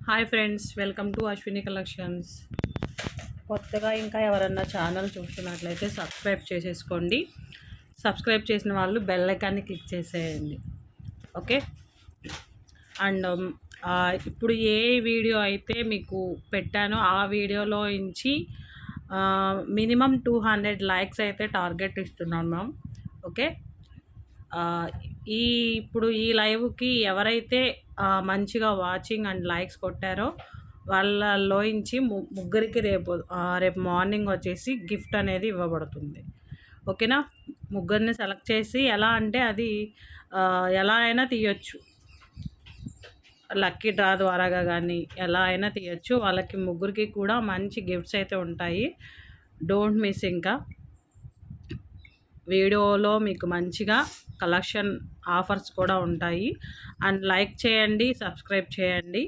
Hi friends, welcome to Ashwini collections. కొత్తగా ఇంకా ఎవరన్నా ఛానల్ చూస్తున్నట్లయితే సబ్స్క్రైబ్ చేసేసుకోండి. సబ్స్క్రైబ్ చేసిన వాళ్ళు బెల్ ఐకాన్ని క్లిక్ చేసేయండి. ఓకే. అండ్ ఇప్పుడు ఏ వీడియో అయితే మీకు పెట్టానో ఆ వీడియోలో నుంచి మినిమం 200 లైక్స్ అయితే టార్గెట్ ఇస్తున్నాను మ్యామ్. ఓకే. ఇప్పుడు ఈ లైవ్కి ఎవరైతే మంచిగా వాచింగ్ అండ్ లైక్స్ కొట్టారో వాళ్ళలోంచి ముగ్గురికి రేపు మార్నింగ్ వచ్చేసి గిఫ్ట్ అనేది ఇవ్వబడుతుంది. ఓకేనా. ముగ్గురిని సెలెక్ట్ చేసి ఎలా అంటే అది ఎలా అయినా తీయొచ్చు, లక్కీ డ్రా ద్వారాగా కానీ ఎలా అయినా తీయచ్చు. వాళ్ళకి ముగ్గురికి కూడా మంచి గిఫ్ట్స్ అయితే ఉంటాయి. Don't miss. ఇంకా వీడియోలో మీకు మంచిగా కలెక్షన్ ఆఫర్స్ కూడా ఉంటాయి. అండ్ లైక్ చేయండి, సబ్స్క్రైబ్ చేయండి.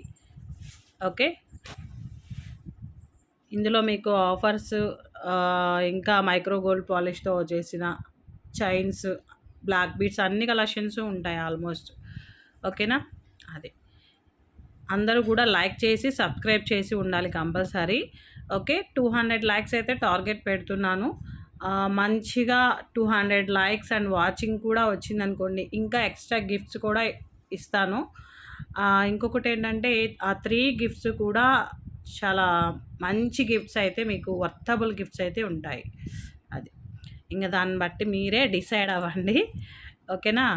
ఓకే. ఇందులో మీకు ఆఫర్స్ ఇంకా మైక్రో గోల్డ్ పాలిష్తో చేసిన చైన్స్, బ్లాక్ బీడ్స్ అన్ని కలెక్షన్స్ ఉంటాయి ఆల్మోస్ట్. ఓకేనా. అదే అందరూ కూడా లైక్ చేసి సబ్స్క్రైబ్ చేసి ఉండాలి కంపల్సరీ. ఓకే. 200 లైక్స్ అయితే టార్గెట్ పెడుతున్నాను. మంచిగా 200 లైక్స్ అండ్ వాచింగ్ కూడా వచ్చిందనుకోండి, ఇంకా ఎక్స్ట్రా గిఫ్ట్స్ కూడా ఇస్తాను. ఇంకొకటి ఏంటంటే ఆ 3 గిఫ్ట్స్ కూడా చాలా మంచి గిఫ్ట్స్ అయితే మీకు వర్తబుల్ గిఫ్ట్స్ అయితే ఉంటాయి. అది ఇంకా దాన్ని బట్టి మీరే డిసైడ్ అవ్వండి. ఓకేనా.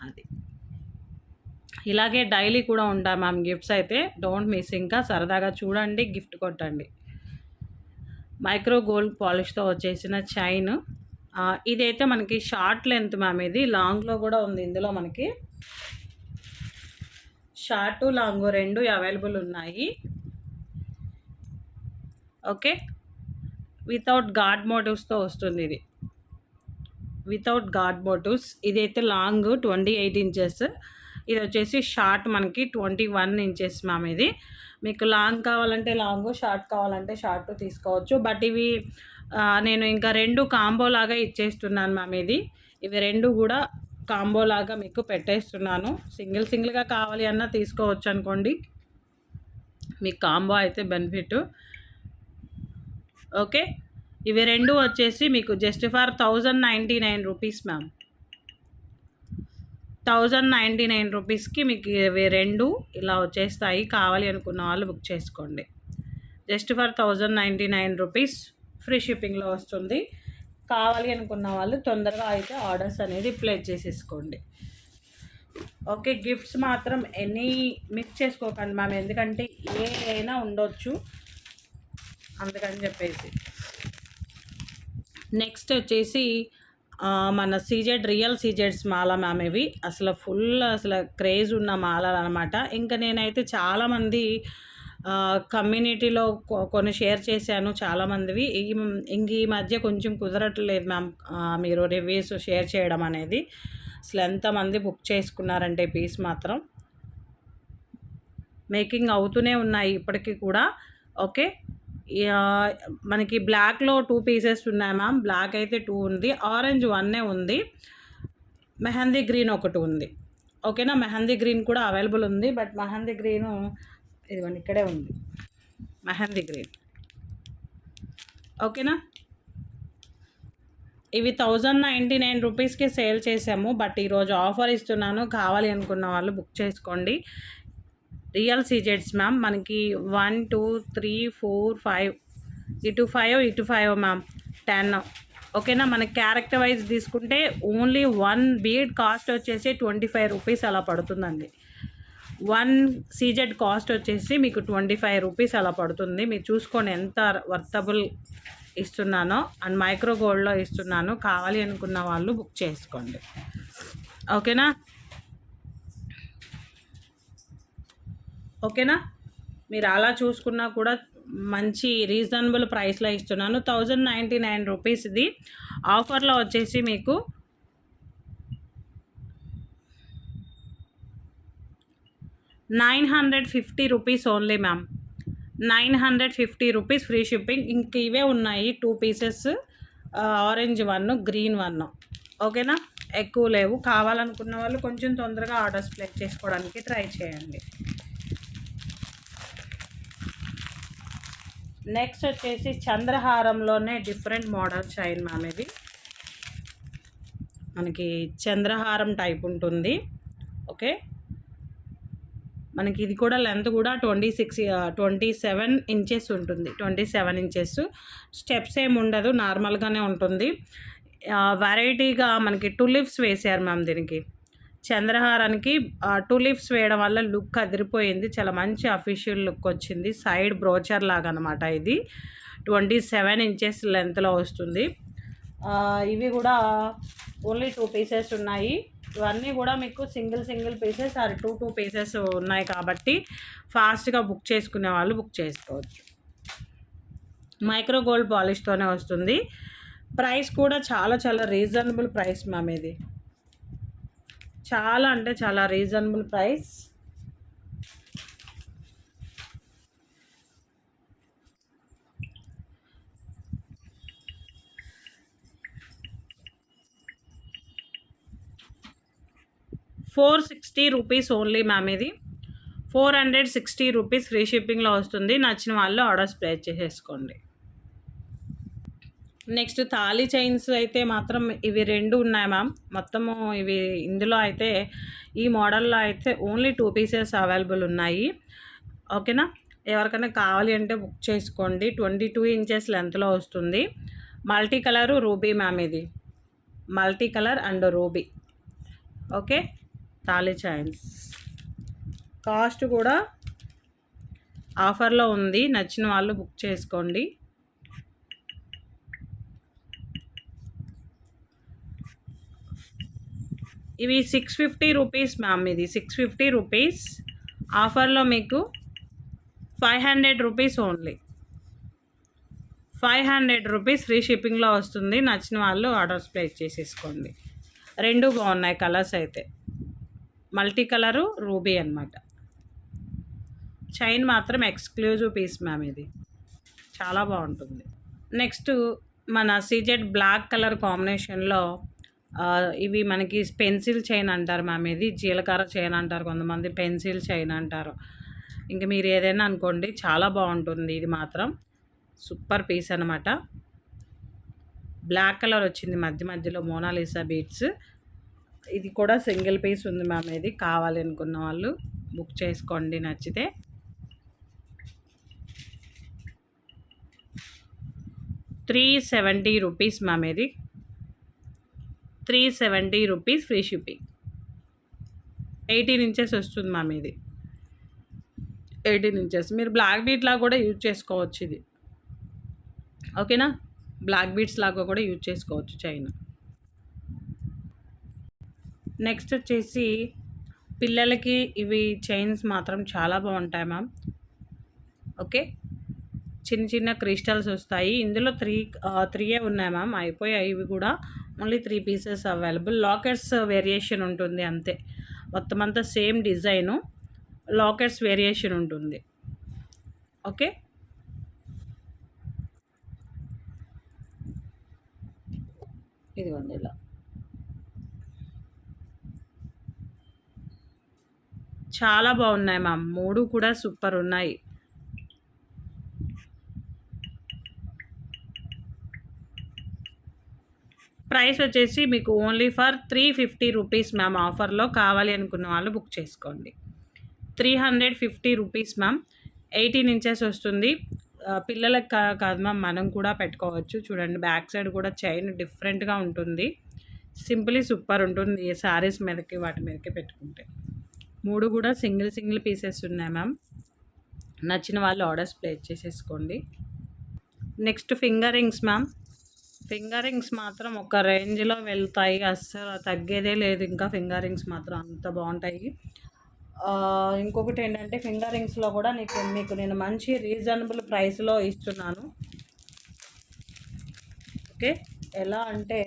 అది ఇలాగే డైలీ కూడా ఉంటాయి మ్యామ్ గిఫ్ట్స్ అయితే. Don't miss. ఇంకా సరదాగా చూడండి, గిఫ్ట్ కొట్టండి. మైక్రో గోల్డ్ పాలిష్తో వచ్చేసిన చైన్. ఇదైతే మనకి షార్ట్ లెంత్ మ్యామ్. ఇది లాంగ్లో కూడా ఉంది. ఇందులో మనకి షార్ట్ లాంగ్ రెండు అవైలబుల్ ఉన్నాయి. ఓకే. వితౌట్ గాడ్ మోటివ్స్తో వస్తుంది ఇది. Without gold motifs. ఇదైతే లాంగ్ 28 ఇంచెస్. ఇది వచ్చేసి షార్ట్ మనకి 21 ఇంచెస్ మ్యామ్. ఇది మీకు లాంగ్ కావాలంటే లాంగ్, షార్ట్ కావాలంటే షార్ట్ తీసుకోవచ్చు. బట్ ఇవి నేను ఇంకా 2 కాంబో లాగా ఇచ్చేస్తున్నాను మ్యామ్. ఇవి 2 కూడా కాంబో లాగా మీకు పెట్టేస్తున్నాను. సింగిల్గా కావాలి అన్నా తీసుకోవచ్చు అనుకోండి. మీకు కాంబో అయితే బెనిఫిట్. ఓకే. ఇవి 2 వచ్చేసి మీకు జస్ట్ ఫర్ 1099 రూపీస్ మ్యామ్. 1099 రూపీస్కి మీకు ఇవి 2 ఇలా వచ్చేస్తాయి. కావాలి అనుకున్న వాళ్ళు బుక్ చేసుకోండి. జస్ట్ ఫర్ 1099 రూపీస్ ఫ్రీ షిప్పింగ్లో వస్తుంది. కావాలి అనుకున్న వాళ్ళు తొందరగా అయితే ఆర్డర్స్ అనేది ప్లేస్ చేసేసుకోండి. ఓకే. గిఫ్ట్స్ మాత్రం ఎనీ మిస్ చేసుకోకండి మ్యామ్, ఎందుకంటే ఏ అయినా ఉండొచ్చు, అందుకని చెప్పేసి. నెక్స్ట్ వచ్చేసి మన సీజెడ్, రియల్ సీజెడ్స్ మాల మ్యామ్. ఇవి అసలు ఫుల్ క్రేజ్ ఉన్న మాలలు అనమాట. ఇంకా నేనైతే చాలామంది కమ్యూనిటీలో కొన్ని షేర్ చేశాను చాలామందివి. ఈ మధ్య కొంచెం కుదరట్లేదు మ్యామ్ మీరు రివ్యూస్ షేర్ చేయడం అనేది. అసలు ఎంతమంది బుక్ చేసుకున్నారంటే పీస్ మాత్రం మేకింగ్ అవుతూనే ఉన్నాయి ఇప్పటికీ కూడా. ఓకే. మనకి బ్లాక్లో 2 పీసెస్ ఉన్నాయి మ్యామ్. బ్లాక్ అయితే 2 ఉంది, ఆరెంజ్ 1 ఉంది, మెహందీ గ్రీన్ 1 ఉంది. ఓకేనా. మెహందీ గ్రీన్ కూడా అవైలబుల్ ఉంది. బట్ మెహందీ గ్రీను ఇదిగోండి ఇక్కడే ఉంది మెహందీ గ్రీన్. ఓకేనా. ఇవి 1099 రూపీస్కి సేల్ చేసాము. బట్ ఈరోజు ఆఫర్ ఇస్తున్నాను. కావాలి అనుకున్న వాళ్ళు బుక్ చేసుకోండి. రియల్ సీజెడ్స్ మ్యామ్. మనకి 1 2 3 4 5 ఇటు 5 మ్యామ్ 10. ఓకేనా. మనకి క్యారెక్టర్ వైజ్ తీసుకుంటే ఓన్లీ 1 బీడ్ కాస్ట్ వచ్చేసి 25 రూపీస్ అలా పడుతుందండి. 1 సీజెడ్ కాస్ట్ వచ్చేసి మీకు 25 రూపీస్ అలా పడుతుంది. మీరు చూసుకోండి ఎంత వర్తబుల్ ఇస్తున్నానో. అండ్ మైక్రో గోల్డ్లో ఇస్తున్నాను. కావాలి అనుకున్న వాళ్ళు బుక్ చేసుకోండి. ఓకేనా. ఓకేనా. మీరు అలా చూసుకున్నా కూడా మంచి రీజనబుల్ ప్రైస్లో ఇస్తున్నాను. 1099 రూపీస్. ఇది ఆఫర్లో వచ్చేసి మీకు 950 rupees only ma'am. 950 rupees free shipping. ఇంక ఇవే ఉన్నాయి 2 పీసెస్, ఆరెంజ్ 1, గ్రీన్ 1. ఓకేనా. ఎక్కువ లేవు. కావాలనుకున్న వాళ్ళు కొంచెం తొందరగా ఆర్డర్స్ ప్లేస్ చేసుకోవడానికి ట్రై చేయండి. నెక్స్ట్ వచ్చేసి చంద్రహారంలోనే డిఫరెంట్ మోడల్ చైన్ మ్యామ్. ఇది మనకి చంద్రహారం టైప్ ఉంటుంది. ఓకే, మనకి ఇది కూడా లెంత్ కూడా 27 ఇంచెస్ ఉంటుంది. 27 ఇంచెస్. స్టెప్స్ ఏమి ఉండదు, నార్మల్గానే ఉంటుంది. వెరైటీగా మనకి టులిప్స్ వేసారు మ్యామ్. దీనికి చంద్రహారానికి టులిప్స్ వేయడం వల్ల లుక్ అదిరిపోయింది. చాలా మంచి అఫీషియల్ లుక్ వచ్చింది. సైడ్ బ్రోచర్ లాగా అనమాట. ఇది 27 ఇంచెస్ లెంత్లో వస్తుంది. ఇవి కూడా ఓన్లీ 2 పీసెస్ ఉన్నాయి. ఇవన్నీ కూడా మీకు సింగిల్ పీసెస్ ఆర్ 2 పీసెస్ ఉన్నాయి కాబట్టి ఫాస్ట్గా బుక్ చేసుకునే వాళ్ళు బుక్ చేసుకోవచ్చు. మైక్రో గోల్డ్ పాలిష్తోనే వస్తుంది. ప్రైస్ కూడా చాలా రీజనబుల్ ప్రైస్ మ్యామ్. ఇది చాలా అంటే చాలా రీజనబుల్ ప్రైస్. ₹460 only ma'am. ఇది 460 రూపీస్ ఫ్రీ షిప్పింగ్లో వస్తుంది. నచ్చిన వాళ్ళు ఆర్డర్స్ ప్లేస్ చేసేసుకోండి. నెక్స్ట్ తాళీ చైన్స్ అయితే మాత్రం ఇవి 2 ఉన్నాయి మ్యామ్. మొత్తము ఇవి ఇందులో అయితే ఈ మోడల్లో అయితే ఓన్లీ 2 పీసెస్ అవైలబుల్ ఉన్నాయి. ఓకేనా, ఎవరికైనా కావాలి అంటే బుక్ చేసుకోండి. 22 ఇంచెస్ లెంత్లో వస్తుంది. Multi colour ruby ma'am. ఇది multi colour and ruby. Okay, తాళీ చైన్స్ కాస్ట్ కూడా ఆఫర్లో ఉంది. నచ్చిన వాళ్ళు బుక్ చేసుకోండి. ఇవి 650 రూపీస్ మ్యామ్. ఇది 650 రూపీస్. ఆఫర్లో మీకు 500 రూపీస్ ఓన్లీ. 500 రూపీస్ ఫ్రీ షిప్పింగ్లో వస్తుంది. నచ్చిన వాళ్ళు ఆర్డర్స్ ప్లేస్ చేసేసుకోండి. 2 బాగున్నాయి కలర్స్ అయితే. మల్టీ కలరు రూబీ అనమాట. చైన్ మాత్రం ఎక్స్క్లూజివ్ పీస్ మ్యామ్. ఇది చాలా బాగుంటుంది. నెక్స్ట్ మన సీజెడ్ బ్లాక్ కలర్ కాంబినేషన్లో ఇవి మనకి పెన్సిల్ చైన్ అంటారు మ్యామ్. ఇది జీలకర్ర చైన్ అంటారు కొంతమంది, పెన్సిల్ చైన్ అంటారు. ఇంకా మీరు ఏదైనా అనుకోండి, చాలా బాగుంటుంది. ఇది మాత్రం సూపర్ పీస్ అనమాట. బ్లాక్ కలర్ వచ్చింది, మధ్యలో మోనాలిసా బీట్స్. ఇది కూడా సింగిల్ పీస్ ఉంది మ్యామ్. ఇది కావాలి అనుకున్న వాళ్ళు బుక్ చేసుకోండి నచ్చితే. ₹370 మ్యామ్. ఇది 370 రూపీస్ ఫ్రీ షిప్పింగ్. 18 ఇంచెస్ వస్తుంది మ్యామ్. ఇది 18 ఇంచెస్. మీరు బ్లాక్ బీట్ లాగా కూడా యూజ్ చేసుకోవచ్చు ఇది. ఓకేనా, బ్లాక్ బీట్స్ లాగా కూడా యూజ్ చేసుకోవచ్చు చైన్. నెక్స్ట్ వచ్చేసి పిల్లలకి ఇవి చైన్స్ మాత్రం చాలా బాగుంటాయి మ్యామ్. ఓకే, చిన్న క్రిస్టల్స్ వస్తాయి. ఇందులో 3 ఉన్నాయి మ్యామ్. అయిపోయాయి ఇవి కూడా. Only 3 pieces available. Lockets variation ఉంటుంది అంతే. మొత్తం అంతా సేమ్ డిజైను, లాకెట్స్ వేరియేషన్ ఉంటుంది. ఓకే, ఇదిగోండి ఇలా. చాలా బాగున్నాయి మ్యామ్. 3 కూడా సూపర్ ఉన్నాయి. ప్రైస్ వచ్చేసి మీకు ఓన్లీ ఫర్ 350 రూపీస్ మ్యామ్. ఆఫర్లో కావాలి అనుకున్న వాళ్ళు బుక్ చేసుకోండి. 350 రూపీస్ మ్యామ్. 18 ఇంచెస్ వస్తుంది. పిల్లలకు కాదు మ్యామ్, మనం కూడా పెట్టుకోవచ్చు. చూడండి, బ్యాక్ సైడ్ కూడా చైన్ డిఫరెంట్గా ఉంటుంది. సింపుల్లీ సూపర్ ఉంటుంది. శారీస్ మీదకి వాటి మీదకి పెట్టుకుంటే. 3 కూడా సింగిల్ పీసెస్ ఉన్నాయి మ్యామ్. నచ్చిన వాళ్ళు ఆర్డర్స్ ప్లేస్ చేసేసుకోండి. Next finger rings ma'am. Finger rings మాత్రం ఒక రేంజ్లో వెళ్తాయి, అస్సలు తగ్గేదే లేదు. ఇంకా ఫింగర్ రింగ్స్ మాత్రం అంత బాగుంటాయి. ఇంకొకటి ఏంటంటే ఫింగర్ రింగ్స్లో కూడా మీకు నేను మంచి రీజనబుల్ ప్రైస్లో ఇస్తున్నాను. ఓకే, ఎలా అంటే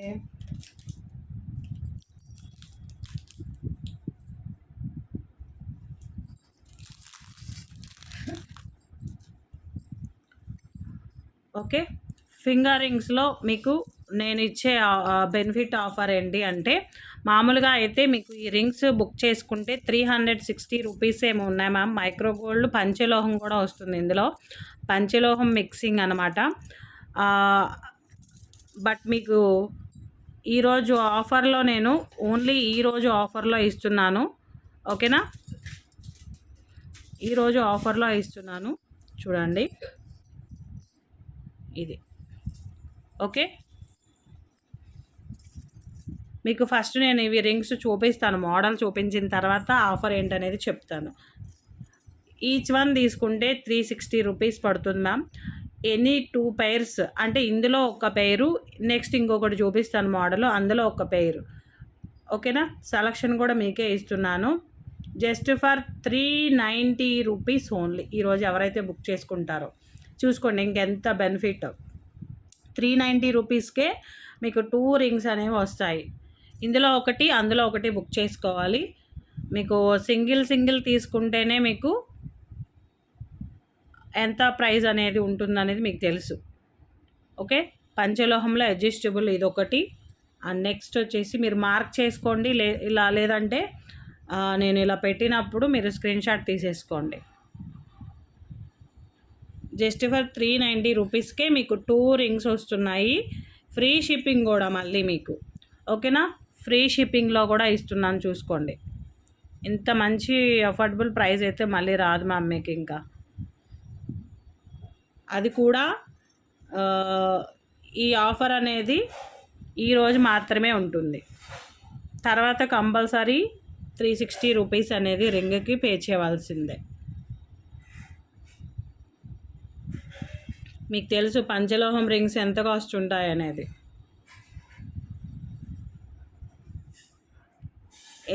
ఓకే, ఫింగర్ రింగ్స్లో మీకు నేను ఇచ్చే బెనిఫిట్ ఆఫర్ ఏంటి అంటే మామూలుగా అయితే మీకు ఈ రింగ్స్ బుక్ చేసుకుంటే 360 రూపీస్ ఏమో ఉన్నాయి మ్యామ్. మైక్రో గోల్డ్ పంచలోహం కూడా వస్తుంది ఇందులో, పంచలోహం మిక్సింగ్ అనమాట. బట్ మీకు ఈరోజు ఆఫర్లో నేను ఓన్లీ ఈరోజు ఆఫర్లో ఇస్తున్నాను, ఓకేనా. ఈరోజు ఆఫర్లో ఇస్తున్నాను చూడండి, ఇది ఓకే. మీకు ఫస్ట్ నేను ఇవి రింగ్స్ చూపిస్తాను, మోడల్ చూపించిన తర్వాత ఆఫర్ ఏంటనేది చెప్తాను. ఈచ్ వన్ తీసుకుంటే 360 రూపీస్ పడుతుంది మ్యామ్. ఎనీ 2 పైర్స్ అంటే ఇందులో ఒక పేరు, నెక్స్ట్ ఇంకొకటి చూపిస్తాను మోడల్, అందులో ఒక పేరు, ఓకేనా. సెలక్షన్ కూడా మీకే ఇస్తున్నాను. Just for 390 rupees only. ఈరోజు ఎవరైతే బుక్ చేసుకుంటారో చూసుకోండి, ఇంకెంత బెనిఫిట్. 390 రూపీస్కే మీకు 2 రింగ్స్ అనేవి వస్తాయి. ఇందులో ఒకటి అందులో ఒకటి బుక్ చేసుకోవాలి. మీకు సింగిల్ తీసుకుంటేనే మీకు ఎంత ప్రైస్ అనేది ఉంటుందనేది మీకు తెలుసు, ఓకే. పంచలోహంలో అడ్జస్టబుల్ ఇదొకటి. అండ్ నెక్స్ట్ వచ్చేసి మీరు మార్క్ చేసుకోండి, ఇలా లేదంటే నేను ఇలా పెట్టినప్పుడు మీరు స్క్రీన్ షాట్ తీసేసుకోండి. జస్ట్ ఫర్ 390 రూపీస్కే మీకు 2 రింగ్స్ వస్తున్నాయి. ఫ్రీ షిప్పింగ్ కూడా మళ్ళీ మీకు, ఓకేనా. ఫ్రీ షిప్పింగ్లో కూడా ఇస్తున్నాను చూసుకోండి. ఇంత మంచి అఫోర్డబుల్ ప్రైస్ అయితే మళ్ళీ రాదు మ్యామ్ మీకు ఇంకా. అది కూడా ఈ ఆఫర్ అనేది ఈరోజు మాత్రమే ఉంటుంది. తర్వాత కంపల్సరీ 360 రూపీస్ అనేది రింగ్కి పే చేయవలసిందే. మీకు తెలుసు పంచలోహం రింగ్స్ ఎంత కాస్ట్ ఉంటాయి అనేది.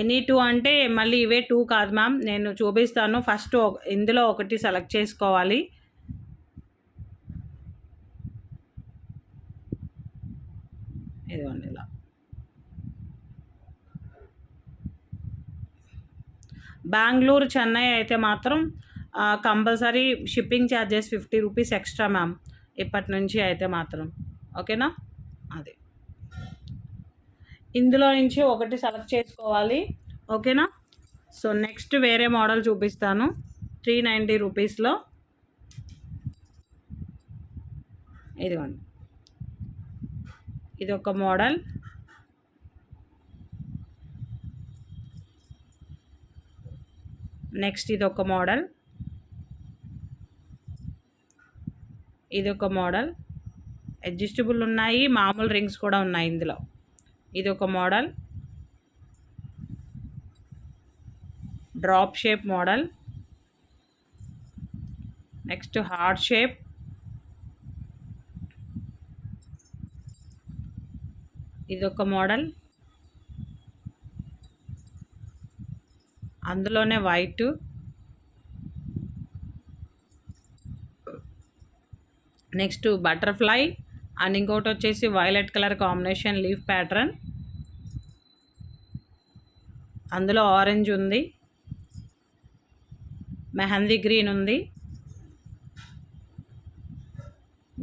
ఎనీ 2 అంటే మళ్ళీ ఇవే 2 కాదు మ్యామ్, నేను చూపిస్తాను. ఫస్ట్ ఇందులో ఒకటి సెలెక్ట్ చేసుకోవాలి. ఇదిగోండి ఇలా. బెంగళూరు చెన్నై అయితే మాత్రం compulsory shipping charges 50 rupees extra ma'am ఇప్పటి నుంచి అయితే మాత్రం, ఓకేనా. అది ఇందులో నుంచి ఒకటి సెలెక్ట్ చేసుకోవాలి, ఓకేనా. సో నెక్స్ట్ వేరే మోడల్ చూపిస్తాను 390 రూపీస్లో. ఇదిగోండి, ఇది ఒక మోడల్. నెక్స్ట్ ఇది ఒక మోడల్, ఇది ఒక మోడల్. అడ్జస్టబుల్ ఉన్నాయి, మామూలు రింగ్స్ కూడా ఉన్నాయి ఇందులో. ఇది ఒక model, drop shape model. Next heart shape. ఇదొక మోడల్, అందులోనే వైట్. నెక్స్ట్ బటర్ఫ్లై అండ్ ఇంకోటి వచ్చేసి violet colour combination leaf pattern, అందులో ఆరెంజ్ ఉంది, మెహందీ గ్రీన్ ఉంది,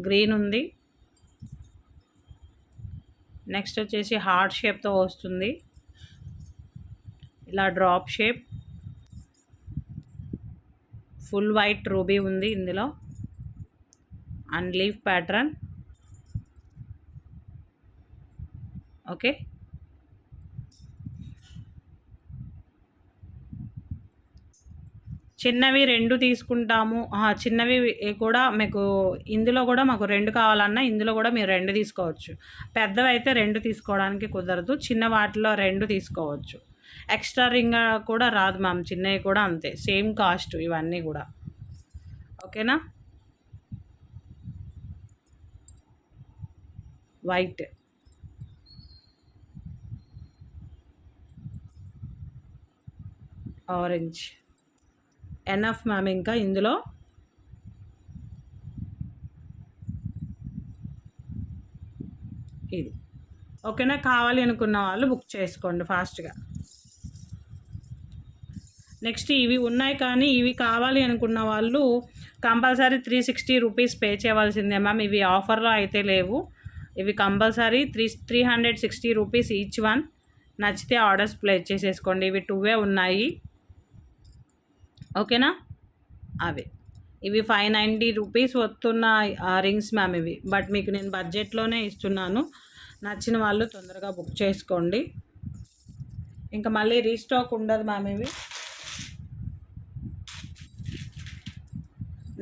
గ్రీన్ ఉంది. నెక్స్ట్ వచ్చేసి హార్ట్ షేప్తో వస్తుంది, ఇలా drop shape. Full white ruby ఉంది ఇందులో, అండ్ లీఫ్ ప్యాటర్న్, ఓకే. చిన్నవి 2 తీసుకుంటాము, చిన్నవి కూడా మీకు ఇందులో కూడా మాకు 2 కావాలన్నా ఇందులో కూడా మీరు 2 తీసుకోవచ్చు. పెద్దవి అయితే 2 తీసుకోవడానికి కుదరదు, చిన్న వాటిలో 2 తీసుకోవచ్చు. ఎక్స్ట్రా రింగ్ కూడా రాదు మ్యామ్, చిన్నవి కూడా అంతే, సేమ్ కాస్ట్ ఇవన్నీ కూడా, ఓకేనా. White, orange enough ma'am. ఇంకా ఇందులో ఇది, ఓకేనా. కావాలి అనుకున్న వాళ్ళు బుక్ చేసుకోండి ఫాస్ట్గా. నెక్స్ట్ ఇవి ఉన్నాయి కానీ ఇవి కావాలి అనుకున్న వాళ్ళు కంపల్సరీ 360 రూపీస్ పే చేయవలసిందే మ్యామ్. ఇవి ఆఫర్లో అయితే లేవు, ఇవి కంపల్సరీ 360 రూపీస్ ఈచ్ వన్. నచ్చితే ఆర్డర్స్ ప్లేస్ చేసేసుకోండి. ఇవి 2 ఉన్నాయి. ఓకేనా? అవి ఇవి 590 రూపీస్ వస్తున్న రింగ్స్ మ్యామ్ ఇవి. బట్ మీకు నేను బడ్జెట్లోనే ఇస్తున్నాను. నచ్చిన వాళ్ళు తొందరగా బుక్ చేసుకోండి. ఇంకా మళ్ళీ రీస్టాక్ ఉండదు మ్యామ్ ఇవి.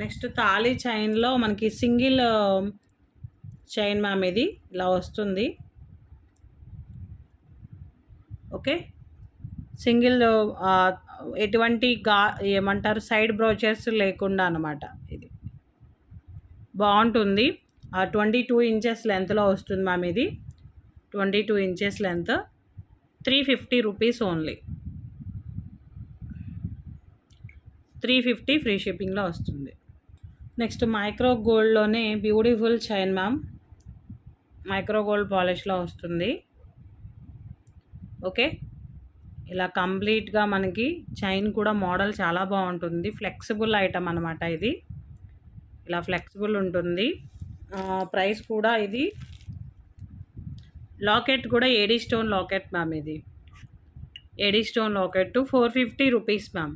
నెక్స్ట్ తాళీ చైన్లో మనకి సింగిల్ చైన్ మ్యామ్ ఇది ఇలా వస్తుంది. ఓకే, సింగిల్ ఎటువంటి ఏమంటారు సైడ్ బ్రోచర్స్ లేకుండా అనమాట. ఇది బాగుంటుంది. 22 ఇంచెస్ లెంత్లో వస్తుంది మ్యామ్ ఇది. 22 inches length, 350 rupees only. 350 free షిప్పింగ్లో వస్తుంది. నెక్స్ట్ మైక్రో గోల్డ్లోనే beautiful chain ma'am, micro gold పాలిష్లో వస్తుంది. ఓకే, ఇలా కంప్లీట్గా మనకి చైన్ కూడా మోడల్ చాలా బాగుంటుంది. ఫ్లెక్సిబుల్ ఐటమ్ అనమాట ఇది. ఇలా ఫ్లెక్సిబుల్ ఉంటుంది. ప్రైస్ కూడా ఇది లాకెట్ కూడా ఏడీ స్టోన్ లాకెట్ మ్యామ్. ఇది AD stone locket 450 rupees ma'am.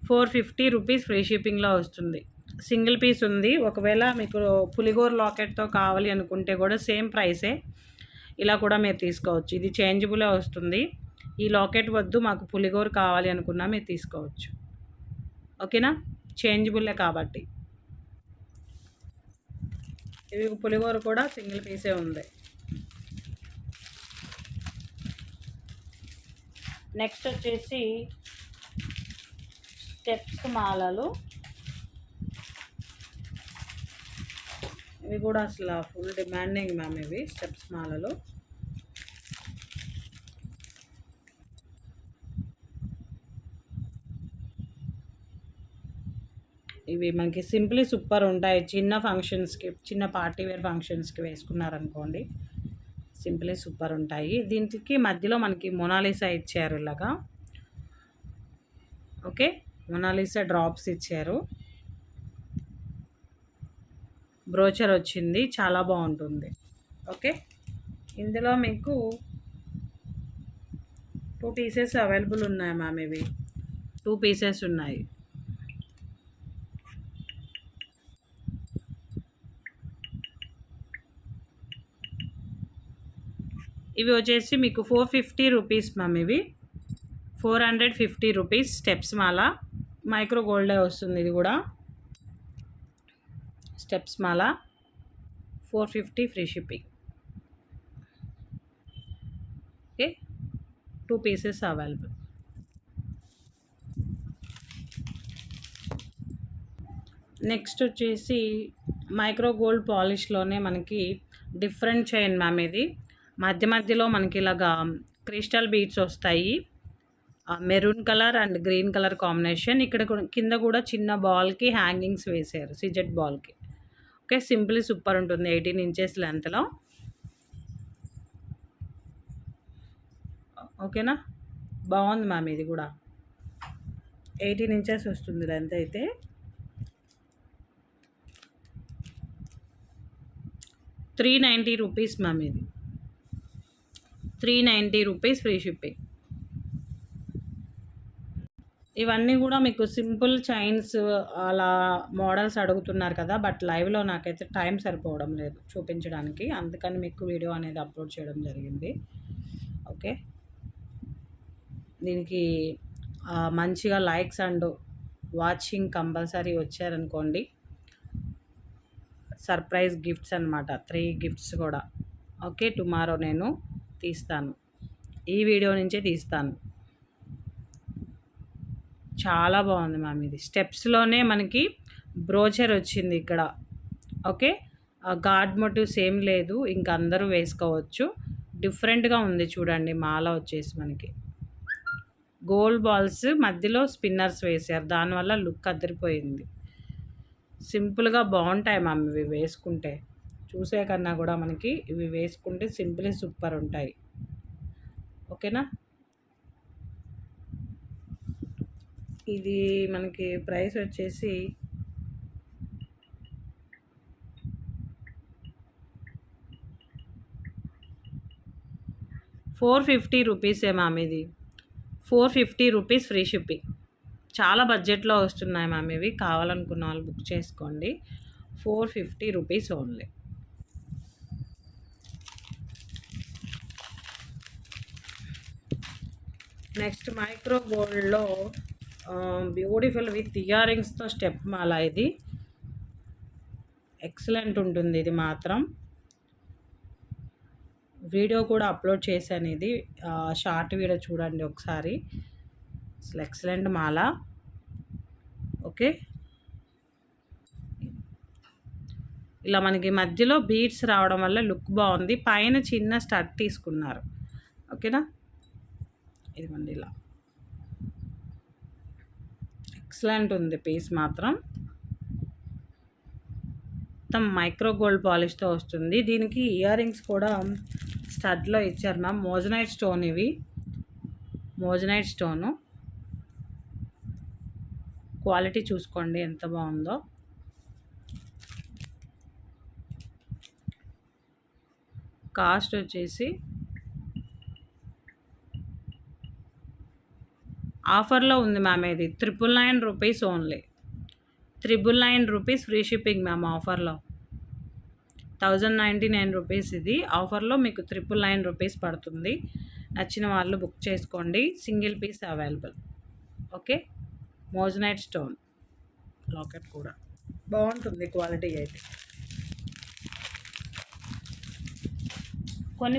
450 rupees free షిప్పింగ్లో వస్తుంది. సింగిల్ పీస్ ఉంది. ఒకవేళ మీకు పులిగోర్ లాకెట్తో కావాలి అనుకుంటే కూడా సేమ్ ప్రైసే. ఇలా కూడా మీరు తీసుకోవచ్చు. ఇది చేంజబులే వస్తుంది. ఈ లాకెట్ వద్దు మాకు పులిగోర్ కావాలి అనుకున్నా మీరు తీసుకోవచ్చు. ఓకేనా? చేంజబుల్లే కాబట్టి. ఇవి పులిగోర కూడా సింగిల్ పీసే ఉంది. నెక్స్ట్ వచ్చేసి స్టెప్స్ మాలలు. ఇవి కూడా అసలు ఫుల్ డిమాండింగ్ మ్యామ్. ఇవి స్టెప్స్ మాలలు. ఇవి మనకి సింప్లీ సూపర్ ఉంటాయి. చిన్న ఫంక్షన్స్కి, చిన్న పార్టీ వేర్ ఫంక్షన్స్కి వేసుకున్నారనుకోండి, సింప్లీ సూపర్ ఉంటాయి. దీనికి మధ్యలో మనకి మొనాలిసా ఇచ్చారు ఇలాగా. ఓకే, మొనాలిసా డ్రాప్స్ ఇచ్చారు. బ్రోచర్ వచ్చింది, చాలా బాగుంటుంది. ఓకే, ఇందులో మీకు 2 పీసెస్ అవైలబుల్ ఉన్నాయి మ్యామ్. ఇవి 2 పీసెస్ ఉన్నాయి. ఇవి వచ్చేసి మీకు 450 రూపీస్ మ్యామ్. ఇవి 450 రూపీస్ స్టెప్స్ మాల. మైక్రో గోల్డే వస్తుంది. ఇది కూడా స్టెప్స్ మాల 450 free shipping. Okay, 2 pieces available. Next వచ్చేసి మైక్రో గోల్డ్ పాలిష్లోనే మనకి డిఫరెంట్ చైన్ మ్యామ్. ఇది మధ్య మధ్యలో మనకి ఇలాగా క్రిస్టల్ బీడ్స్ వస్తాయి. Maroon colour and green colour combination. ఇక్కడ కింద కూడా చిన్న బాల్కి హ్యాంగింగ్స్ వేసారు, సిజెట్ బాల్కి. ఓకే, సింపుల్లీ సూపర్ ఉంటుంది. 18 ఇంచెస్ లెంత్లో. ఓకేనా? బాగుంది మ్యామ్. ఇది కూడా 18 ఇంచెస్ వస్తుంది లెంత్ అయితే. $390 రూపీస్ మ్యామ్. ఇది 390 రూపీస్ ఫ్రీ షిప్పింగ్. ఇవన్నీ కూడా మీకు సింపుల్ చైన్స్ అలా మోడల్స్ అడుగుతున్నారు కదా, బట్ లైవ్లో నాకైతే టైం సరిపోవడం లేదు చూపించడానికి. అందుకని మీకు వీడియో అనేది అప్లోడ్ చేయడం జరిగింది. ఓకే, దీనికి మంచిగా లైక్స్ అండ్ వాచింగ్ కంపల్సరీ వచ్చారనుకోండి, సర్ప్రైజ్ గిఫ్ట్స్ అనమాట. 3 గిఫ్ట్స్ కూడా. ఓకే, టుమారో నేను తీస్తాను, ఈ వీడియో నుంచే తీస్తాను. చాలా బాగుంది మ్యామ్. ఇది స్టెప్స్లోనే మనకి బ్రోచర్ వచ్చింది ఇక్కడ. ఓకే, గాడ్ మోటివ్స్ ఏం లేదు, ఇంకా అందరూ వేసుకోవచ్చు. డిఫరెంట్గా ఉంది చూడండి. మాల వచ్చేసి మనకి గోల్డ్ బాల్స్ మధ్యలో స్పిన్నర్స్ వేసారు, దానివల్ల లుక్ అదిరిపోయింది. సింపుల్గా బాగుంటాయి మ్యామ్ ఇవి వేసుకుంటే. చూసే కన్నా కూడా మనకి ఇవి వేసుకుంటే సింపుల్లీ సూపర్ ఉంటాయి. ఓకేనా? ఇది మనకి ప్రైస్ వచ్చేసి 450 రూపీసే మ్యామ్ ఇది. 450 రూపీస్ ఫ్రీ షిప్పింగ్. చాలా బడ్జెట్లో వస్తున్నాయి మ్యామ్ ఇవి. కావాలనుకున్న వాళ్ళు బుక్ చేసుకోండి. 450 రూపీస్ ఓన్లీ. నెక్స్ట్ మైక్రో గోల్డ్లో బ్యూటిఫుల్ విత్ ఇయర్ రింగ్స్తో స్టెప్ మాల. ఇది ఎక్సలెంట్ ఉంటుంది. ఇది మాత్రం వీడియో కూడా అప్లోడ్ చేశాను. ఇది షార్ట్ వీడియో చూడండి ఒకసారి. అసలు ఎక్సలెంట్ మాల. ఓకే, ఇలా మనకి మధ్యలో బీడ్స్ రావడం వల్ల లుక్ బాగుంది. పైన చిన్న స్టడ్ తీసుకున్నారు. ఓకేనా, ఇదిగోండి ఇలా ఎక్సలెంట్ ఉంది పీస్ మాత్రం. మొత్తం మైక్రో గోల్డ్ పాలిష్తో వస్తుంది. దీనికి ఇయర్ రింగ్స్ కూడా స్టడ్లో ఇచ్చారు మ్యామ్. మోజనైట్ స్టోన్, ఇవి మోజనైట్ స్టోను. క్వాలిటీ చూసుకోండి ఎంత బాగుందో. కాస్ట్ వచ్చేసి ఆఫర్లో ఉంది మ్యామ్. ఇది 999 rupees only. 999 rupees free shipping ma'am ఆఫర్లో. 1099 రూపీస్ ఇది ఆఫర్లో మీకు 999 రూపీస్ పడుతుంది. నచ్చిన వాళ్ళు బుక్ చేసుకోండి. Single piece available. Okay, moissanite stone locket కూడా బాగుంటుంది క్వాలిటీ అయితే.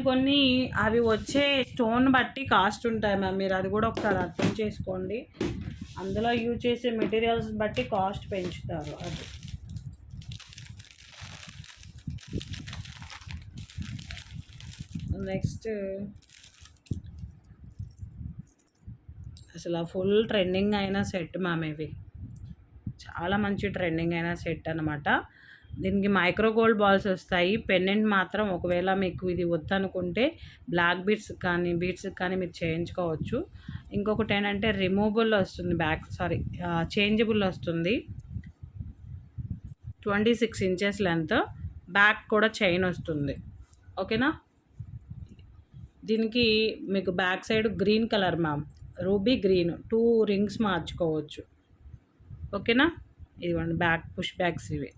కొన్ని అవి వచ్చే స్టోన్ బట్టి కాస్ట్ ఉంటాయి మ్యామ్. మీరు అది కూడా ఒకసారి అర్థం చేసుకోండి. అందులో యూజ్ చేసే మెటీరియల్స్ బట్టి కాస్ట్ పెంచుతారు. అది నెక్స్ట్ అసలు ఫుల్ ట్రెండింగ్ అయిన సెట్ మ్యామ్. ఇవి చాలా మంచి ట్రెండింగ్ అయిన సెట్ అనమాట. దీనికి మైక్రో గోల్డ్ బాల్స్ వస్తాయి. పెండెంట్ మాత్రం ఒకవేళ మీకు ఇది వద్దనుకుంటే బ్లాక్ బీడ్స్ కానీ మీరు చేయించుకోవచ్చు. ఇంకొకటి ఏంటంటే రిమూవబుల్ వస్తుంది, చేంజబుల్ వస్తుంది. 26 ఇంచెస్ లెంత్, బ్యాక్ కూడా చైన్ వస్తుంది. ఓకేనా, దీనికి మీకు back side green colour ma'am, ruby green 2 rings మార్చుకోవచ్చు. ఓకేనా, ఇదిగోండి బ్యాక్ పుష్ బ్యాక్స్ ఇవి.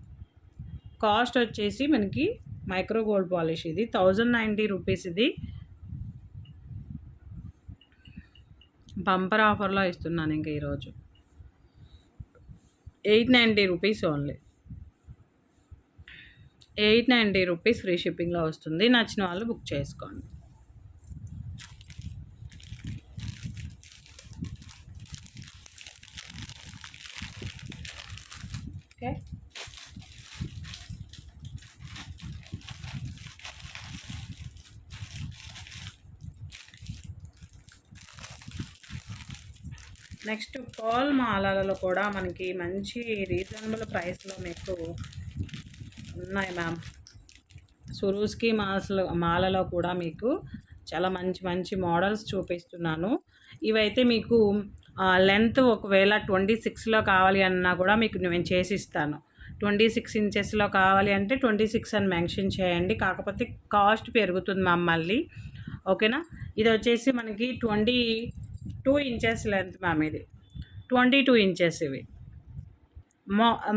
కాస్ట్ వచ్చేసి మనకి మైక్రో గోల్డ్ పాలిష్ ఇది 1090 రూపీస్. ఇది బంపర్ ఆఫర్లో ఇస్తున్నాను ఇంకా ఈరోజు. 890 రూపీస్ ఓన్లీ. 890 రూపీస్ ఫ్రీ షిప్పింగ్లో వస్తుంది. నచ్చిన వాళ్ళు బుక్ చేసుకోండి. ఓకే, నెక్స్ట్ పర్ల్ మాలలో కూడా మనకి మంచి రీజనబుల్ ప్రైస్లో మీకు ఉన్నాయి మ్యామ్. సురూస్కి మాలలో కూడా మీకు చాలా మంచి మోడల్స్ చూపిస్తున్నాను. ఇవైతే మీకు లెంత్ ఒకవేళ 26లో కావాలి అన్నా కూడా మీకు నేను చేసి ఇస్తాను. 26 ఇంచెస్లో కావాలి అంటే 26 అని మెన్షన్ చేయండి. కాకపోతే కాస్ట్ పెరుగుతుంది మ్యామ్ మళ్ళీ. ఓకేనా, ఇది వచ్చేసి మనకి 22 ఇంచెస్ లెంత్ మ్యామ్. ఇది 22 ఇంచెస్. ఇవి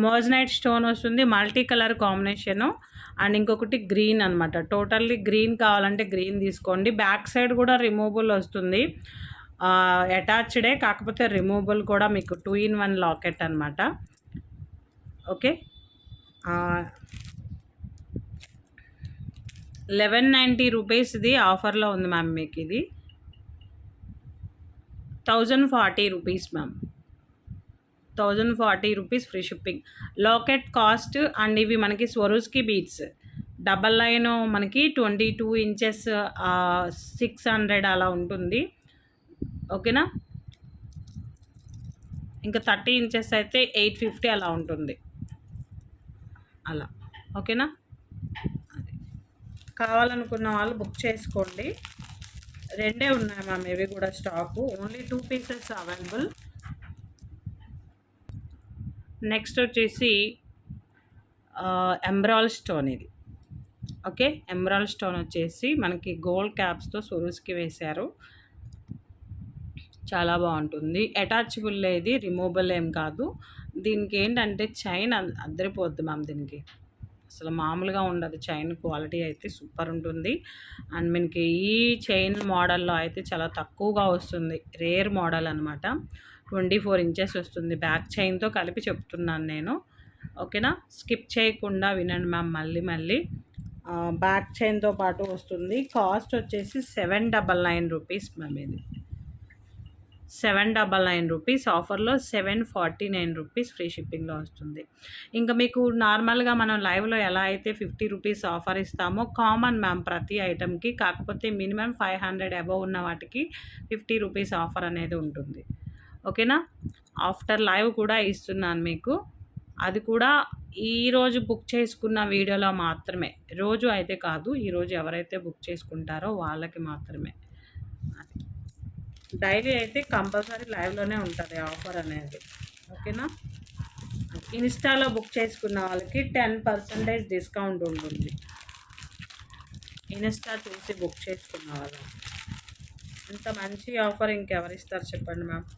మోజనైట్ స్టోన్ వస్తుంది, మల్టీ కలర్ కాంబినేషను. అండ్ ఇంకొకటి గ్రీన్ అనమాట. టోటల్లీ గ్రీన్ కావాలంటే గ్రీన్ తీసుకోండి. బ్యాక్ సైడ్ కూడా రిమూవబుల్ వస్తుంది. అటాచ్డే, కాకపోతే రిమూవబుల్ కూడా మీకు 2-in-1 లాకెట్ అనమాట. ఓకే, 1190 రూపీస్ ఇది ఆఫర్లో ఉంది మ్యామ్. మీకు ఇది 1040 rupees ma'am. 1040 rupees free shipping. Locket cost and ఇవి మనకి స్వరూస్కి బీడ్స్ డబల్ లైన్ మనకి 22 ఇంచెస్ 600 అలా ఉంటుంది. ఓకేనా, ఇంకా 30 ఇంచెస్ అయితే 850 అలా ఉంటుంది అలా. ఓకేనా, అది కావాలనుకున్న వాళ్ళు బుక్ చేసుకోండి. 2 ఉన్నాయి మ్యామ్ ఇవి కూడా stock. Only 2 pieces available. Next వచ్చేసి ఎంబ్రాయిడ్ స్టోన్ ఇది. ఓకే. ఎమరాల్డ్ స్టోన్ వచ్చేసి మనకి గోల్డ్ క్యాప్స్‌తో సొరుస్‌కి వేశారు. చాలా బావుంటుంది. అటాచబుల్ ఇది రిమూవబుల్ ఏం కాదు. దీనికేంటంటే చైన్ అద్దరిపోద్ది మ్యామ్ దీనికి. అసలు మామూలుగా ఉండదు. చైన్ క్వాలిటీ అయితే సూపర్ ఉంటుంది. అండ్ మనకి ఈ చైన్ మోడల్‌లో అయితే చాలా తక్కువగా వస్తుంది. రేర్ మోడల్ అనమాట. 24 ఇంచెస్ వస్తుంది. బ్యాక్ చైన్‌తో కలిపి చెప్తున్నాను నేను. ఓకేనా? స్కిప్ చేయకుండా వినండి మ్యామ్ మళ్ళీ. బ్యాక్ చైన్‌తో పాటు వస్తుంది. కాస్ట్ వచ్చేసి 799 రూపీస్ మ్యామ్ ఇది. 799 రూపీస్ ఆఫర్లో 749 రూపీస్ ఫ్రీ షిప్పింగ్లో వస్తుంది. ఇంకా మీకు నార్మల్గా మనం లైవ్లో ఎలా అయితే 50 రూపీస్ ఆఫర్ ఇస్తామో కామన్ మ్యామ్ ప్రతి ఐటెంకి, కాకపోతే మినిమం 500 అబవ్ ఉన్న వాటికి 50 రూపీస్ ఆఫర్ అనేది ఉంటుంది. ఓకేనా? ఆఫ్టర్ లైవ్ కూడా ఇస్తున్నాను మీకు. అది కూడా ఈరోజు బుక్ చేసుకున్న వీడియోలో మాత్రమే, రోజు అయితే కాదు. ఈరోజు ఎవరైతే బుక్ చేసుకుంటారో వాళ్ళకి మాత్రమే. డైలీ అయితే కంపల్సరీ లైవ్లోనే ఉంటుంది ఆఫర్ అనేది. ఓకేనా? ఇన్స్టాలో బుక్ చేసుకున్న వాళ్ళకి 10% డిస్కౌంట్ ఉంటుంది. ఇన్స్టా చూసి బుక్ చేసుకున్న వాళ్ళు. ఇంత మంచి ఆఫర్ ఇంకెవరిస్తారు చెప్పండి మ్యామ్.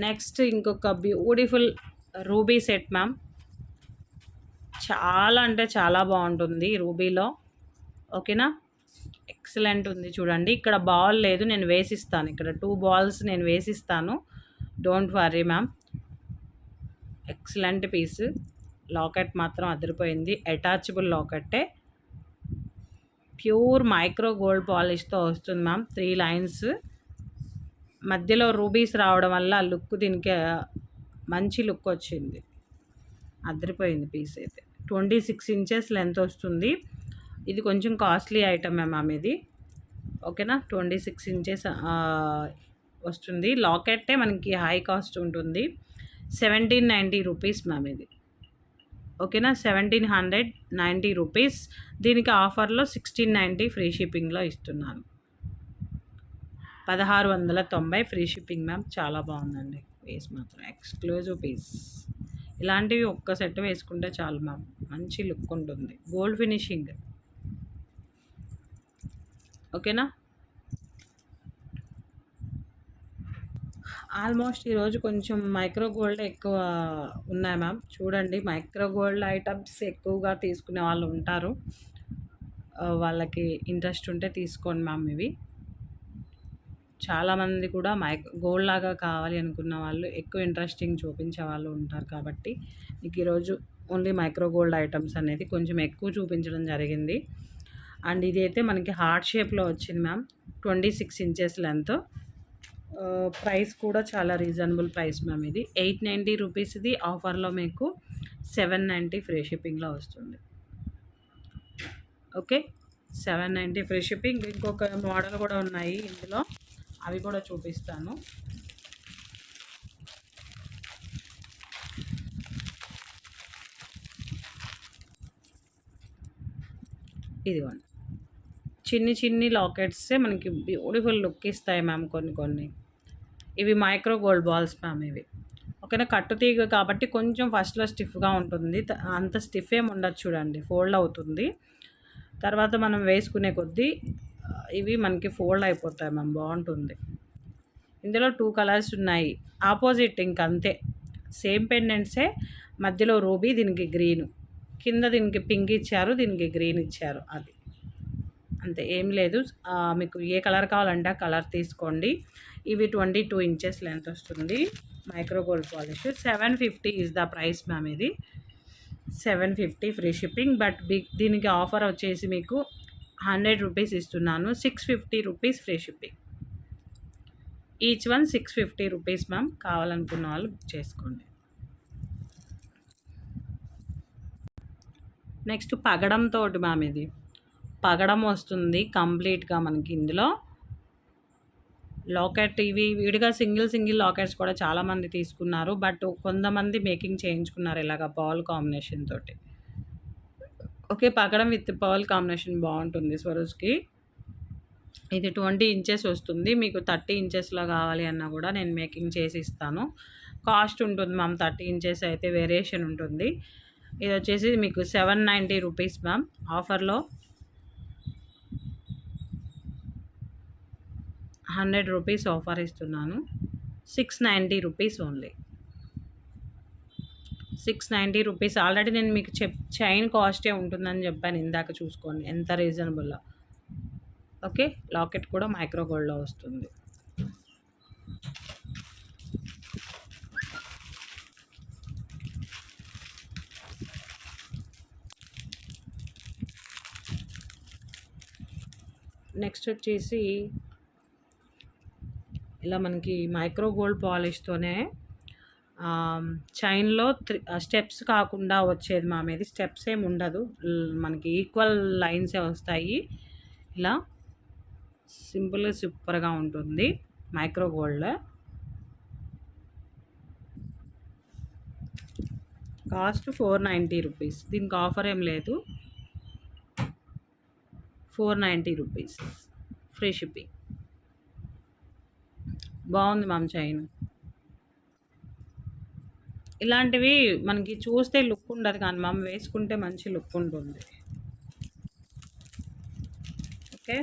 నెక్స్ట్ ఇంకొక బ్యూటిఫుల్ రూబీ సెట్ మ్యామ్. చాలా అంటే చాలా బాగుంటుంది రూబీలో. ఓకేనా? ఎక్సలెంట్ ఉంది చూడండి. ఇక్కడ బాల్ లేదు, నేను వేసిస్తాను. ఇక్కడ 2 బాల్స్ నేను వేసిస్తాను. Don't worry ma'am. Excellent piece. Locket మాత్రం అదిరిపోయింది. అటాచబుల్ లాకెట్టే. ప్యూర్ మైక్రో గోల్డ్ పాలిష్తో వస్తుంది మ్యామ్. 3 లైన్స్ మధ్యలో రూబీస్ రావడం వల్ల లుక్ దీనికి మంచి లుక్ వచ్చింది. అదిరిపోయింది పీస్ అయితే. 26 ఇంచెస్ లెంత్ వస్తుంది. ఇది కొంచెం కాస్ట్లీ ఐటమ్ మ్యామ్ ఇది. ఓకేనా? 26 ఇంచెస్ వస్తుంది. లాకెట్టే మనకి హై కాస్ట్ ఉంటుంది. 1790 రూపీస్ మ్యామ్ ఇది. ఓకేనా? 1790 రూపీస్. దీనికి ఆఫర్లో 1690 ఫ్రీ షిప్పింగ్లో ఇస్తున్నాను. 1690 ఫ్రీ షిప్పింగ్ మ్యామ్. చాలా బాగుందండి పీస్ మాత్రం. Exclusive piece. ఇలాంటివి ఒక్క సెట్ వేసుకుంటే చాలు మ్యామ్. మంచి లుక్ ఉంటుంది. Gold finishing. ఓకేనా? ఆల్మోస్ట్ ఈరోజు కొంచెం మైక్రో గోల్డ్ ఎక్కువ ఉన్నాయి మ్యామ్. చూడండి, మైక్రో గోల్డ్ ఐటమ్స్ ఎక్కువగా తీసుకునే వాళ్ళు ఉంటారు. వాళ్ళకి ఇంట్రెస్ట్ ఉంటే తీసుకోండి మ్యామ్. ఇవి చాలామంది కూడా గోల్డ్ లాగా కావాలి అనుకున్న వాళ్ళు, ఎక్కువ ఇంట్రెస్టింగ్ చూపించే వాళ్ళు ఉంటారు. కాబట్టి మీకు ఈరోజు ఓన్లీ మైక్రో గోల్డ్ ఐటమ్స్ అనేది కొంచెం ఎక్కువ చూపించడం జరిగింది. అండ్ ఇది అయితే మనకి హార్ట్ షేప్లో వచ్చింది మ్యామ్. 26 inches length. ప్రైస్ కూడా చాలా రీజనబుల్ ప్రైస్ మ్యామ్. ఇది 890 రూపీస్. ఇది ఆఫర్లో మీకు 790 ఫ్రీ షిప్పింగ్లో వస్తుంది. Okay, 790 free shipping. ఇంకొక మోడల్ కూడా ఉన్నాయి ఇందులో, అవి కూడా చూపిస్తాను. ఇదిగోండి, చిన్ని లాకెట్సే మనకి బ్యూటిఫుల్ లుక్ ఇస్తాయి మ్యామ్. కొన్ని ఇవి మైక్రో గోల్డ్ బాల్స్ మ్యామ్ ఇవి. ఓకేనా? కట్టు తీగ కాబట్టి కొంచెం ఫస్ట్లో స్టిఫ్గా ఉంటుంది. అంత స్టిఫ్ ఏమి ఉండదు చూడండి, ఫోల్డ్ అవుతుంది. తర్వాత మనం వేసుకునే కొద్దీ ఇవి మనకి ఫోల్డ్ అయిపోతాయి మ్యామ్. బాగుంటుంది. ఇందులో 2 కలర్స్ ఉన్నాయి. ఆపోజిట్ ఇంకంతే. సేమ్ పెండెంట్సే, మధ్యలో రూబీ, దీనికి గ్రీను, కింద దీనికి పింక్ ఇచ్చారు, దీనికి గ్రీన్ ఇచ్చారు. అది అంతే, ఏం లేదు. మీకు ఏ కలర్ కావాలంటే ఆ కలర్ తీసుకోండి. ఇవి 22 ఇంచెస్ లెంత్ వస్తుంది. Micro gold polish. 750 is the price ma'am. ఇది 750 ఫ్రీ షిప్పింగ్. బట్ దీనికి ఆఫర్ వచ్చేసి మీకు 100 రూపీస్ ఇస్తున్నాను. 650 rupees free shipping. Each one 650 rupees ma'am. కావాలనుకున్న వాళ్ళు బుక్ చేసుకోండి. నెక్స్ట్ పగడంతో మ్యామ్. ఇది పగడం వస్తుంది కంప్లీట్గా మనకి. ఇందులో లాకెట్, ఇవి విడిగా సింగిల్ లాకెట్స్ కూడా చాలామంది తీసుకున్నారు. బట్ కొంతమంది మేకింగ్ చేయించుకున్నారు ఇలాగ పర్ల్ కాంబినేషన్ తోటి. ఓకే, పగడం విత్ పర్ల్ కాంబినేషన్ బాగుంటుంది స్వరూస్కి. ఇది 20 ఇంచెస్ వస్తుంది. మీకు 30 ఇంచెస్లో కావాలి అన్నా కూడా నేను మేకింగ్ చేసి ఇస్తాను. కాస్ట్ ఉంటుంది మ్యామ్. 30 ఇంచెస్ అయితే వేరియేషన్ ఉంటుంది. ఇది వచ్చేసి మీకు 790 రూపీస్ మ్యామ్. ఆఫర్లో 100 రూపీస్ ఆఫర్ ఇస్తున్నాను. 690 రూపీస్ ఓన్లీ. 690 రూపీస్. ఆల్రెడీ నేను మీకు చైన్ కాస్టే ఉంటుందని చెప్పాను ఇందాక, చూసుకోండి ఎంత రీజనబుల్లో. ఓకే, లాకెట్ కూడా మైక్రో గోల్డ్లో వస్తుంది. నెక్స్ట్ వచ్చేసి ఇలా మనకి మైక్రో గోల్డ్ పాలిష్తోనే చైన్లో స్టెప్స్ కాకుండా వచ్చేది మ్యామ్. ఇది స్టెప్స్ ఏమి ఉండదు, మనకి ఈక్వల్ లైన్సే వస్తాయి. ఇలా సింపుల్గా సూపర్గా ఉంటుంది మైక్రో గోల్డ్. Cost 490 rupees. దీనికి ఆఫర్ ఏం లేదు. 490 రూపీస్, ఫ్రీ షిప్పింగ్. బాగుంది మ్యామ్ చైన్. ఇలాంటివి మనకి చూస్తే లుక్ ఉండదు కానీ మ్యామ్ వేసుకుంటే మంచి లుక్ ఉంటుంది. ఓకే,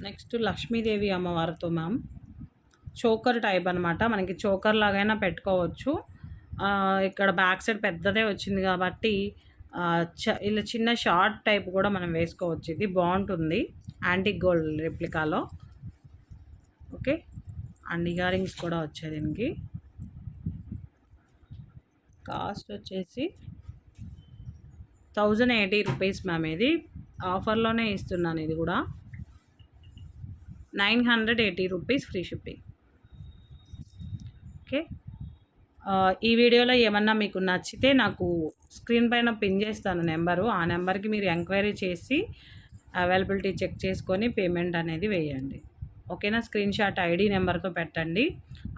నెక్స్ట్ లక్ష్మీదేవి అమ్మవారితో మ్యామ్. చోకర్ టైప్ అనమాట, మనకి చోకర్ లాగైనా పెట్టుకోవచ్చు. ఇక్కడ బ్యాక్ సైడ్ పెద్దదే వచ్చింది కాబట్టి ఇలా చిన్న షార్ట్ టైప్ కూడా మనం వేసుకోవచ్చు. ఇది బాగుంటుంది యాంటిక్ గోల్డ్ రెప్లికాలో. ఓకే, అండ్ ఇయర్ రింగ్స్ కూడా వచ్చాయి దీనికి. కాస్ట్ వచ్చేసి 1080 రూపీస్ మ్యామ్. ఇది ఆఫర్లోనే ఇస్తున్నాను. ఇది కూడా 980 రూపీస్, ఫ్రీ షిప్పింగ్. ఓకే, ఈ వీడియోలో ఏమన్నా మీకు నచ్చితే నాకు స్క్రీన్ పైన పిన్ చేస్తాను నెంబరు. ఆ నెంబర్కి మీరు ఎంక్వైరీ చేసి అవైలబిలిటీ చెక్ చేసుకొని పేమెంట్ అనేది వేయండి. ఓకేనా, స్క్రీన్ షాట్ ఐడి నెంబర్తో పెట్టండి.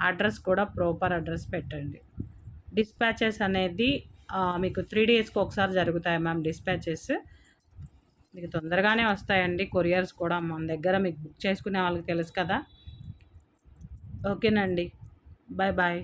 అడ్రస్ కూడా ప్రాపర్ అడ్రస్ పెట్టండి. డిస్పాచెస్ అనేది మీకు 3 డేస్కి ఒకసారి జరుగుతాయి మ్యామ్. డిస్పాచెస్ మీకు తొందరగానే వస్తాయండి. కొరియర్స్ కూడా మన దగ్గర మీకు బుక్ చేసుకునే వాళ్ళకి తెలుసు కదా. ఓకేనండి, బాయ్ బాయ్.